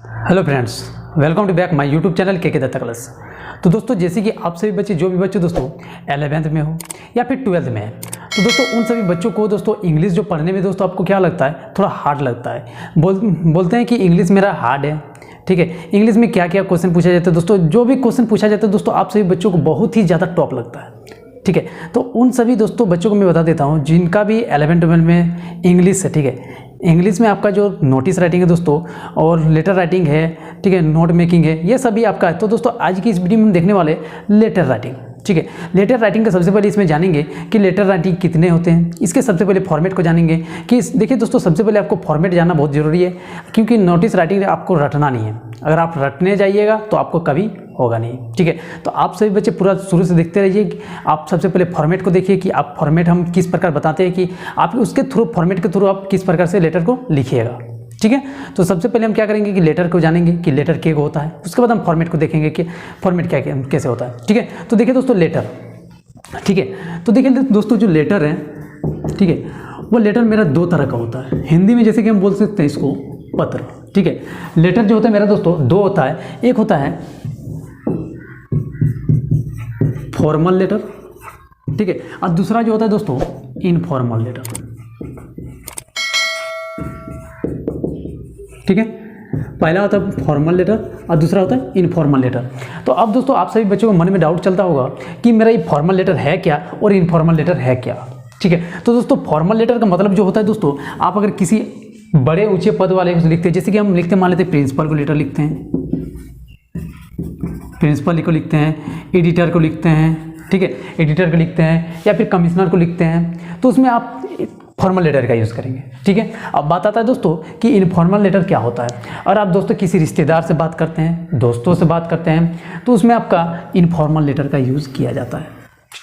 Hello friends, welcome to back my YouTube channel के Datta class. तो दोस्तों, जैसे कि आप सभी बच्चे, जो भी बच्चे दोस्तों 11th में हो या फिर 12th में है, तो दोस्तों उन सभी बच्चों को दोस्तों इंग्लिश जो पढ़ने में दोस्तों आपको क्या लगता है, थोड़ा हार्ड लगता है। बोलते हैं कि इंग्लिश मेरा हार्ड है। ठीक है, इंग्लिश में क्या क्या क्वेश्चन पूछा जाता है दोस्तों, जो भी क्वेश्चन पूछा जाता है दोस्तों आप सभी बच्चों को बहुत ही ज़्यादा टॉप लगता है। ठीक है, तो उन सभी दोस्तों बच्चों को मैं बता देता हूँ जिनका भी 11th-12 में इंग्लिश है। ठीक है, इंग्लिश में आपका जो नोटिस राइटिंग है दोस्तों और लेटर राइटिंग है, ठीक है, नोट मेकिंग है, ये सभी आपका है। तो दोस्तों आज की इस वीडियो में देखने वाले लेटर राइटिंग। ठीक है, लेटर राइटिंग का सबसे पहले इसमें जानेंगे कि लेटर राइटिंग कितने होते हैं। इसके सबसे पहले फॉर्मेट को जानेंगे कि देखिए दोस्तों, सबसे पहले आपको फॉर्मेट जानना बहुत ज़रूरी है, क्योंकि नोटिस राइटिंग आपको रटना नहीं है। अगर आप रटने जाइएगा तो आपको कभी होगा नहीं। ठीक है, तो आप सभी बच्चे पूरा शुरू से देखते रहिए। आप सबसे पहले फॉर्मेट को देखिए कि आप फॉर्मेट हम किस प्रकार बताते हैं कि आप उसके थ्रू, फॉर्मेट के थ्रू आप किस प्रकार से लेटर को लिखिएगा। ठीक है, तो सबसे पहले हम क्या करेंगे कि लेटर को जानेंगे कि लेटर क्या होता है। उसके बाद हम फॉर्मेट को देखेंगे कि फॉर्मेट क्या कैसे होता है। ठीक है, तो देखिए दोस्तों लेटर। ठीक है, तो देखिए दोस्तों जो लेटर है, ठीक है, वो लेटर मेरा दो तरह का होता है। हिंदी में जैसे कि हम बोल सकते हैं इसको पत्र। ठीक है, लेटर जो होता है मेरा दोस्तों दो होता है। एक होता है फॉर्मल लेटर, ठीक है, और दूसरा जो होता है दोस्तों इनफॉर्मल लेटर। ठीक है, पहला होता है फॉर्मल लेटर और दूसरा होता है इनफॉर्मल लेटर। तो अब दोस्तों आप सभी बच्चों को मन में डाउट चलता होगा कि मेरा ये फॉर्मल लेटर है क्या और इनफॉर्मल लेटर है क्या। ठीक है, तो दोस्तों फॉर्मल लेटर का मतलब जो होता है दोस्तों, आप अगर किसी बड़े ऊंचे पद वाले को लिखते हैं, जैसे कि हम लिखते मान लेते हैं प्रिंसिपल को लेटर लिखते हैं, प्रिंसिपल को लिखते हैं, एडिटर को लिखते हैं। ठीक है, एडिटर को लिखते हैं या फिर कमिश्नर को लिखते हैं, तो उसमें आप फॉर्मल लेटर का यूज़ करेंगे। ठीक है, अब बात आता है दोस्तों कि इनफॉर्मल लेटर क्या होता है। और आप दोस्तों किसी रिश्तेदार से बात करते हैं, दोस्तों से बात करते हैं, तो उसमें आपका इनफॉर्मल लेटर का यूज़ किया जाता है।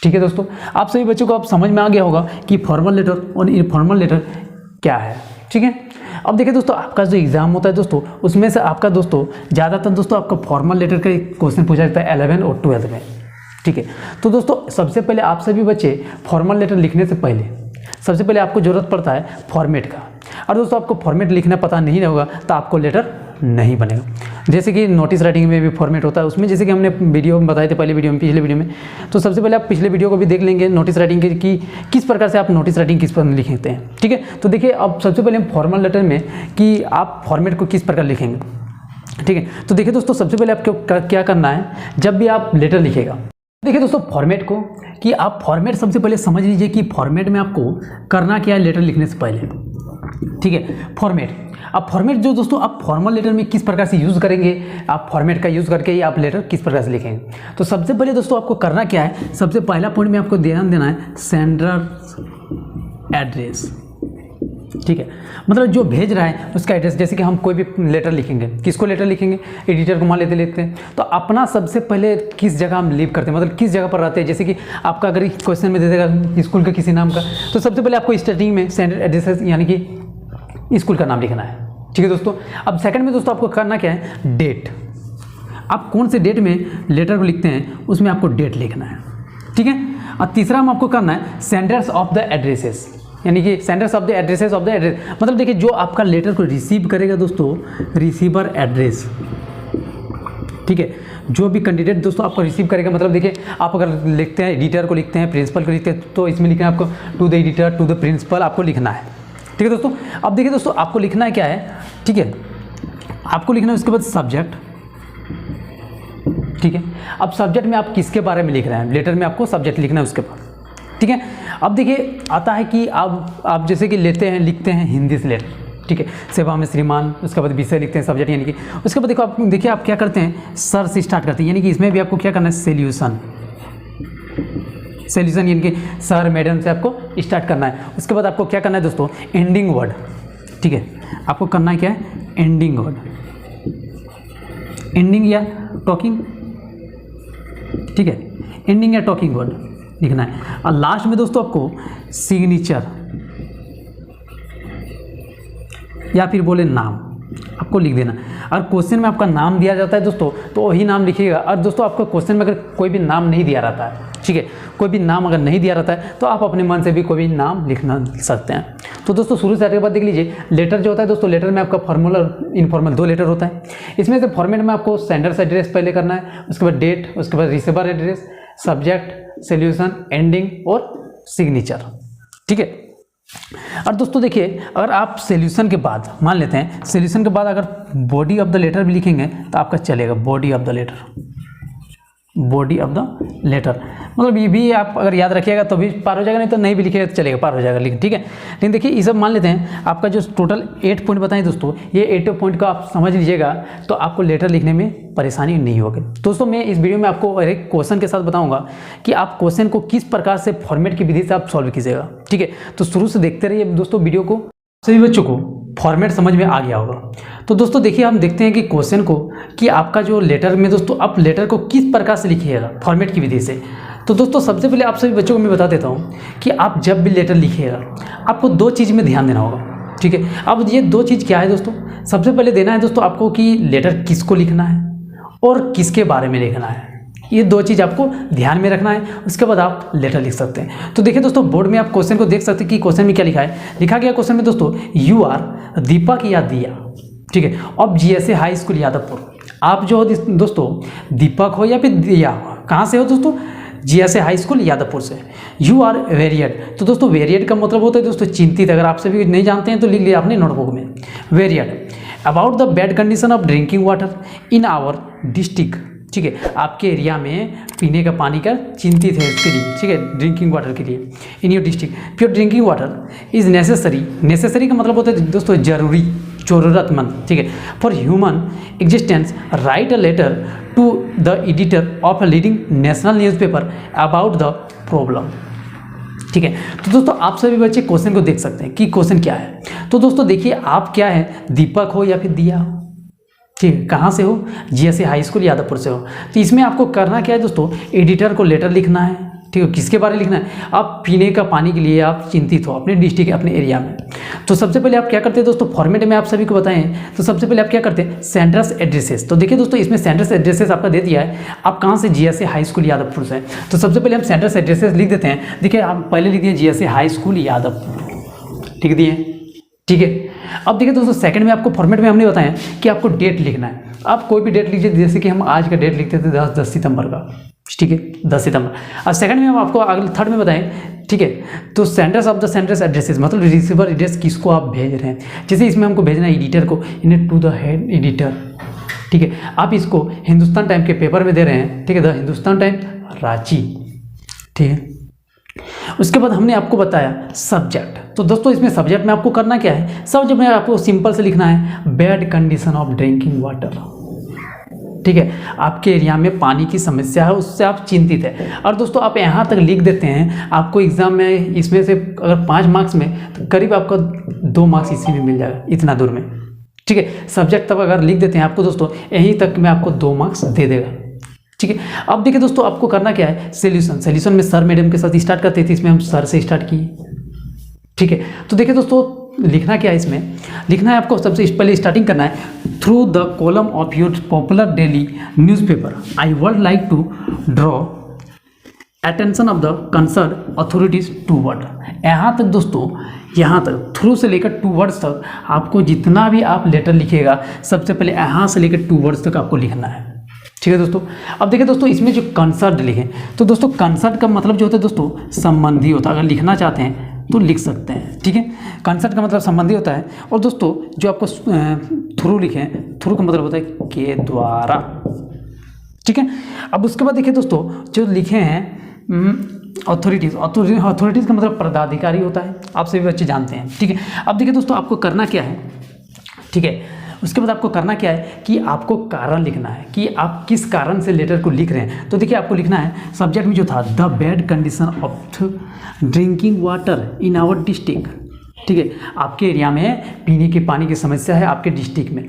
ठीक है दोस्तों, आप सभी बच्चों को अब समझ में आ गया होगा कि फॉर्मल लेटर और इनफॉर्मल लेटर क्या है। ठीक है, अब देखिए दोस्तों, आपका जो एग्ज़ाम होता है दोस्तों, उसमें से आपका दोस्तों ज़्यादातर दोस्तों आपका फॉर्मल लेटर का क्वेश्चन पूछा जाता है 11 और 12 में। ठीक है, तो दोस्तों सबसे पहले आप सभी बच्चे फॉर्मल लेटर लिखने से पहले सबसे पहले आपको ज़रूरत पड़ता है फॉर्मेट का। और दोस्तों आपको फॉर्मेट लिखना पता नहीं होगा तो आपको लेटर नहीं बनेगा। जैसे कि नोटिस राइटिंग में भी फॉर्मेट होता है, उसमें जैसे कि हमने वीडियो में बताए थे पहले वीडियो में, पिछले वीडियो में। तो सबसे पहले आप पिछले वीडियो को भी देख लेंगे नोटिस राइटिंग की किस प्रकार से आप नोटिस राइटिंग किस प्रकार लिखते हैं। ठीक है, तो देखिए अब सबसे पहले हम फॉर्मल लेटर में कि आप फॉर्मेट को किस प्रकार लिखेंगे। ठीक है, तो देखिए दोस्तों सबसे पहले आपको क्या करना है, जब भी आप लेटर लिखेगा, देखिए दोस्तों फॉर्मेट को, कि आप फॉर्मेट सबसे पहले समझ लीजिए कि फॉर्मेट में आपको करना क्या है लेटर लिखने से पहले। ठीक है, फॉर्मेट। अब फॉर्मेट जो दोस्तों आप फॉर्मल लेटर में किस प्रकार से यूज़ करेंगे, आप फॉर्मेट का यूज़ करके ही आप लेटर किस प्रकार से लिखेंगे। तो सबसे पहले दोस्तों आपको करना क्या है, सबसे पहला पॉइंट में आपको ध्यान देना है सेंडर एड्रेस। ठीक है, मतलब जो भेज रहा है उसका एड्रेस। जैसे कि हम कोई भी लेटर लिखेंगे, किसको लेटर लिखेंगे, एडिटर को मान लेते हैं, तो अपना सबसे पहले किस जगह हम लीव करते हैं, मतलब किस जगह पर रहते हैं। जैसे कि आपका अगर क्वेश्चन में दे देगा स्कूल के किसी नाम का, तो सबसे पहले आपको स्टार्टिंग में सेंडर एड्रेस यानी कि स्कूल का नाम लिखना है। ठीक है दोस्तों, अब सेकंड में दोस्तों आपको करना क्या है, डेट। आप कौन से डेट में लेटर को लिखते हैं उसमें आपको डेट लिखना है। ठीक है, और तीसरा में आपको करना है सेंडर्स ऑफ द एड्रेसेस, यानी कि senders of the addresses of the address, मतलब देखिए जो आपका लेटर को रिसीव करेगा दोस्तों, रिसीवर एड्रेस। ठीक है, जो भी कैंडिडेट दोस्तों आपको रिसीव करेगा, मतलब देखिए आप अगर लिखते हैं एडिटर को लिखते हैं, प्रिंसिपल को लिखते हैं, तो इसमें लिखना है आपको to the editor, to the principal आपको लिखना है। ठीक है दोस्तों, अब देखिए दोस्तों आपको लिखना है क्या है, ठीक है, आपको लिखना है उसके बाद सब्जेक्ट। ठीक है, अब सब्जेक्ट में आप किसके बारे में लिख रहे हैं, लेटर में आपको सब्जेक्ट लिखना है उसके बाद। ठीक है, अब देखिए आता है कि आप जैसे कि लिखते हैं हिंदी से लेटर। ठीक है, सेवा में श्रीमान, उसके बाद विषय लिखते हैं सब्जेक्ट, यानी कि उसके बाद देखिए आप क्या करते हैं, सर से स्टार्ट करते हैं, यानी कि इसमें भी आपको क्या करना है, सॉल्यूशन यानी कि सर मैडम से आपको स्टार्ट करना है। उसके बाद आपको क्या करना है दोस्तों, एंडिंग वर्ड। ठीक है, आपको करना है क्या है, एंडिंग वर्ड, एंडिंग या टॉकिंग। ठीक है, एंडिंग या टॉकिंग वर्ड लिखना है। और लास्ट में दोस्तों आपको सिग्नेचर या फिर बोले नाम, आपको लिख देना। अगर क्वेश्चन में आपका नाम दिया जाता है दोस्तों तो वही नाम लिखिएगा। और दोस्तों आपको क्वेश्चन में अगर कोई भी नाम नहीं दिया रहता है, ठीक है, कोई भी नाम अगर नहीं दिया रहता है तो आप अपने मन से भी कोई भी नाम लिखना सकते हैं। तो दोस्तों शुरू से के बाद देख लीजिए, लेटर जो होता है दोस्तों, लेटर में आपका फॉर्मल और इनफॉर्मल 2 लेटर होता है। इसमें से फॉर्मेट में आपको सेंडर्स एड्रेस पहले करना है, उसके बाद डेट, उसके बाद receiver address, subject, solution, ending और सिग्नेचर, ठीक है। और दोस्तों देखिए, अगर आप सॉल्यूशन के बाद मान लेते हैं, सॉल्यूशन के बाद अगर बॉडी ऑफ द लेटर भी लिखेंगे तो आपका चलेगा, body of the letter, body of the letter, मतलब ये भी आप अगर याद रखिएगा तो भी पार हो जाएगा, नहीं तो नहीं भी लिखिएगा तो चलेगा, पार हो जाएगा, लेकिन ठीक है। लेकिन देखिए ये सब मान लेते हैं, आपका जो टोटल 8 पॉइंट बताएं दोस्तों, ये 8 पॉइंट को आप समझ लीजिएगा तो आपको लेटर लिखने में परेशानी नहीं होगी। दोस्तों मैं इस वीडियो में आपको एक क्वेश्चन के साथ बताऊंगा कि आप क्वेश्चन को किस प्रकार से फॉर्मेट की विधि से आप सॉल्व कीजिएगा, ठीक है। तो शुरू से देखते रहिए दोस्तों वीडियो को। सभी बच्चों को फॉर्मेट समझ में आ गया होगा। तो दोस्तों देखिए, हम देखते हैं कि क्वेश्चन को कि आपका जो लेटर में दोस्तों आप लेटर को किस प्रकार से लिखिएगा फॉर्मेट की विधि से। तो दोस्तों सबसे पहले आप सभी बच्चों को मैं बता देता हूँ कि आप जब भी लेटर लिखिएगा आपको 2 चीज़ में ध्यान देना होगा, ठीक है। अब ये 2 चीज़ क्या है दोस्तों, सबसे पहले देना है दोस्तों आपको कि लेटर किसको लिखना है और किसके बारे में लिखना है। ये 2 चीज़ आपको ध्यान में रखना है, उसके बाद आप लेटर लिख सकते हैं। तो देखिए दोस्तों, बोर्ड में आप क्वेश्चन को देख सकते हैं कि क्वेश्चन में क्या लिखा है। लिखा गया क्वेश्चन में दोस्तों, यू आर दीपक या दिया, ठीक है, अब जीएसए हाई स्कूल यादवपुर। आप जो हो दोस्तों दीपक हो या फिर दिया हो, कहाँ से हो दोस्तों, जीएसए हाई स्कूल यादवपुर से। यू आर वेरियड, तो दोस्तों वेरियड का मतलब होता है दोस्तों चिंतित। अगर आप सभी नहीं जानते हैं तो लिख लिया आपने नोटबुक में, वेरियड about the bad condition of drinking water in our district, ठीक है, आपके एरिया में पीने का पानी का चिंतित है इसके लिए, ठीक है, ड्रिंकिंग वाटर के लिए। In your district pure drinking water is necessary, necessary का मतलब होता है दोस्तों जरूरी, जरूरतमंद, ठीक है, for human existence. Write a letter to the editor of a leading national newspaper about the problem, ठीक है। तो दोस्तों आप सभी बच्चे क्वेश्चन को देख सकते हैं कि क्वेश्चन क्या है। तो दोस्तों देखिए, आप क्या है, दीपक हो या फिर दिया हो, ठीक है, कहाँ से हो, जीएसए हाई स्कूल यादवपुर से हो। तो इसमें आपको करना क्या है दोस्तों, एडिटर को लेटर लिखना है, ठीक है, किसके बारे में लिखना है, आप पीने का पानी के लिए आप चिंतित हो अपने डिस्ट्रिक्ट अपने एरिया में। तो सबसे पहले आप क्या करते हैं दोस्तों, फॉर्मेट में आप सभी को बताएं, तो सबसे पहले आप क्या करते हैं, सेंडर्स एड्रेसेस। तो देखिए दोस्तों, इसमें सेंडर्स एड्रेसेस आपका दे दिया है, आप कहाँ से, जीएसए हाई स्कूल यादवपुर से। तो सबसे पहले हम सेंडर्स एड्रेसेस लिख देते हैं। देखिए आप पहले लिख दिए जीएसए हाई स्कूल यादवपुर, ठीक दिए, ठीक है। अब देखिए दोस्तों, सेकंड में आपको फॉर्मेट में हमने बताया कि आपको डेट लिखना है। आप कोई भी डेट लीजिए, जैसे कि हम आज का डेट लिखते थे 10 सितंबर का, ठीक है, 10 सितंबर। और सेकंड में हम आपको अगले थर्ड में बताएं, ठीक है। तो senders of the senders addresses मतलब रिसीवर एड्रेस किसको आप भेज रहे हैं। जैसे इसमें हमको भेजना है एडिटर को, इन्हें टू द हेड एडिटर, ठीक है। आप इसको हिंदुस्तान टाइम के पेपर में दे रहे हैं, ठीक है, द हिंदुस्तान टाइम रांची, ठीक है। उसके बाद हमने आपको बताया सब्जेक्ट। तो दोस्तों इसमें सब्जेक्ट में आपको करना क्या है, सब्जेक्ट में आपको सिंपल से लिखना है bad condition of drinking water, ठीक है, आपके एरिया में पानी की समस्या है, उससे आप चिंतित है। और दोस्तों आप यहाँ तक लिख देते हैं, आपको एग्जाम में इसमें से अगर 5 मार्क्स में तो करीब आपको 2 मार्क्स इसी में मिल जाएगा, इतना दूर में, ठीक है। सब्जेक्ट तब अगर लिख देते हैं आपको दोस्तों, यहीं तक में आपको 2 मार्क्स दे देगा, ठीक है। अब देखिए दोस्तों, आपको करना क्या है, सॉल्यूशन। सॉल्यूशन में सर मैडम के साथ स्टार्ट करते थे, इसमें हम सर से स्टार्ट किए, ठीक है। तो देखिए दोस्तों, लिखना क्या है, इसमें लिखना है आपको सबसे पहले स्टार्टिंग करना है, through the column of your popular daily newspaper I would like to draw attention of the concern authorities toward. यहाँ तक दोस्तों, यहाँ तक थ्रू से लेकर 2 वर्ड्स तक आपको जितना भी आप लेटर लिखिएगा, सबसे पहले यहाँ से लेकर 2 वर्ड्स तक आपको लिखना है, ठीक है दोस्तों। अब देखिए दोस्तों, इसमें जो कंसर्न लिखें, तो दोस्तों कंसर्न का मतलब जो होता है दोस्तों संबंधी होता है। अगर लिखना चाहते हैं तो लिख सकते हैं, ठीक है। कंसर्न का मतलब संबंधी होता है। और दोस्तों जो आपको थ्रू लिखें, थ्रू का मतलब होता है के द्वारा, ठीक है। अब उसके बाद देखिए दोस्तों, जो लिखे हैं अथॉरिटीज़, अथॉरिटीज़ का मतलब पदाधिकारी होता है, आप सभी बच्चे जानते हैं, ठीक है। अब देखिए दोस्तों, आपको करना क्या है, ठीक है। उसके बाद आपको करना क्या है कि आपको कारण लिखना है कि आप किस कारण से लेटर को लिख रहे हैं। तो देखिए आपको लिखना है, सब्जेक्ट में जो था the bad condition of drinking water in our district, ठीक है, आपके एरिया में पीने के पानी की समस्या है आपके डिस्ट्रिक्ट में,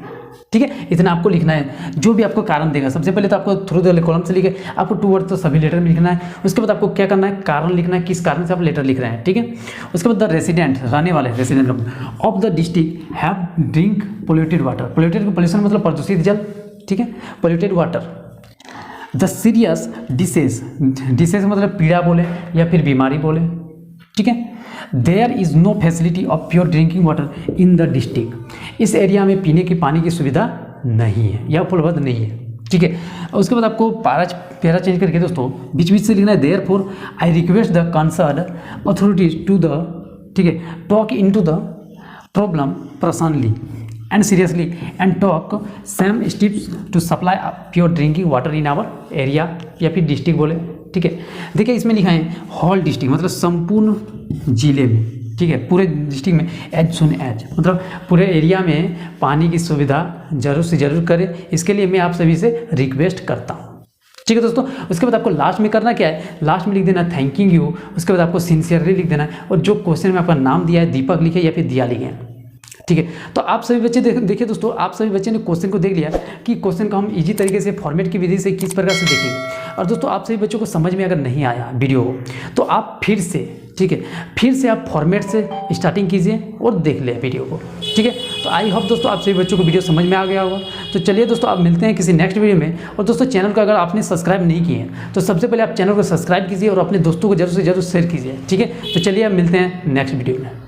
ठीक है, इतना आपको लिखना है। जो भी आपको कारण देगा, सबसे पहले तो आपको थ्रू द कॉलम से लिखे, आपको 2 वर्ड तो सभी लेटर में लिखना है। उसके बाद आपको क्या करना है, कारण लिखना है, किस कारण से आप लेटर लिख रहे हैं। ठीक है, उसके बाद द रेसिडेंट, रहने वाले resident of the district have drink polluted water. Polluted, pollution मतलब प्रदूषित जल। ठीक है, polluted water. The serious disease, disease मतलब पीड़ा बोले या फिर बीमारी बोले। ठीक है, there is no facility of pure drinking water in the district. इस एरिया में पीने की पानी की सुविधा नहीं है या उपलब्ध नहीं है। ठीक है, उसके बाद आपको पैरा चेंज करके दोस्तों बीच बीच से लिखना है, therefore I request the concern authorities to the, ठीक है, talk into the problem personally and seriously and talk some steps to supply pure drinking water in our area या फिर district बोले। ठीक है, देखिए इसमें लिखा है होल डिस्ट्रिक्ट मतलब संपूर्ण जिले में। ठीक है, पूरे डिस्ट्रिक्ट में एज सुन एज मतलब पूरे एरिया में पानी की सुविधा जरूर से जरूर करें, इसके लिए मैं आप सभी से रिक्वेस्ट करता हूँ। ठीक है दोस्तों, उसके बाद आपको लास्ट में करना क्या है, लास्ट में लिख देना थैंकिंग यू। उसके बाद आपको सिंसियरली लिख देना है, और जो क्वेश्चन में आपका नाम दिया है दीपक लिखे या फिर दिया लिखे। ठीक है, तो आप सभी बच्चे देखिए दोस्तों, आप सभी बच्चे ने क्वेश्चन को देख लिया कि क्वेश्चन को हम इजी तरीके से फॉर्मेट की विधि से किस प्रकार से देखेंगे। और दोस्तों आप सभी बच्चों को समझ में अगर नहीं आया वीडियो को, तो आप फिर से, ठीक है, फिर से आप फॉर्मेट से स्टार्टिंग कीजिए और देख लें वीडियो को। ठीक है, तो आई होप दोस्तों आप सभी बच्चों को वीडियो समझ में आ गया होगा। तो चलिए दोस्तों, आप मिलते हैं किसी नेक्स्ट वीडियो में। और दोस्तों चैनल को अगर आपने सब्सक्राइब नहीं किए हैं तो सबसे पहले आप चैनल को सब्सक्राइब कीजिए और अपने दोस्तों को जरूर से जरूर शेयर कीजिए। ठीक है, तो चलिए आप मिलते हैं नेक्स्ट वीडियो में।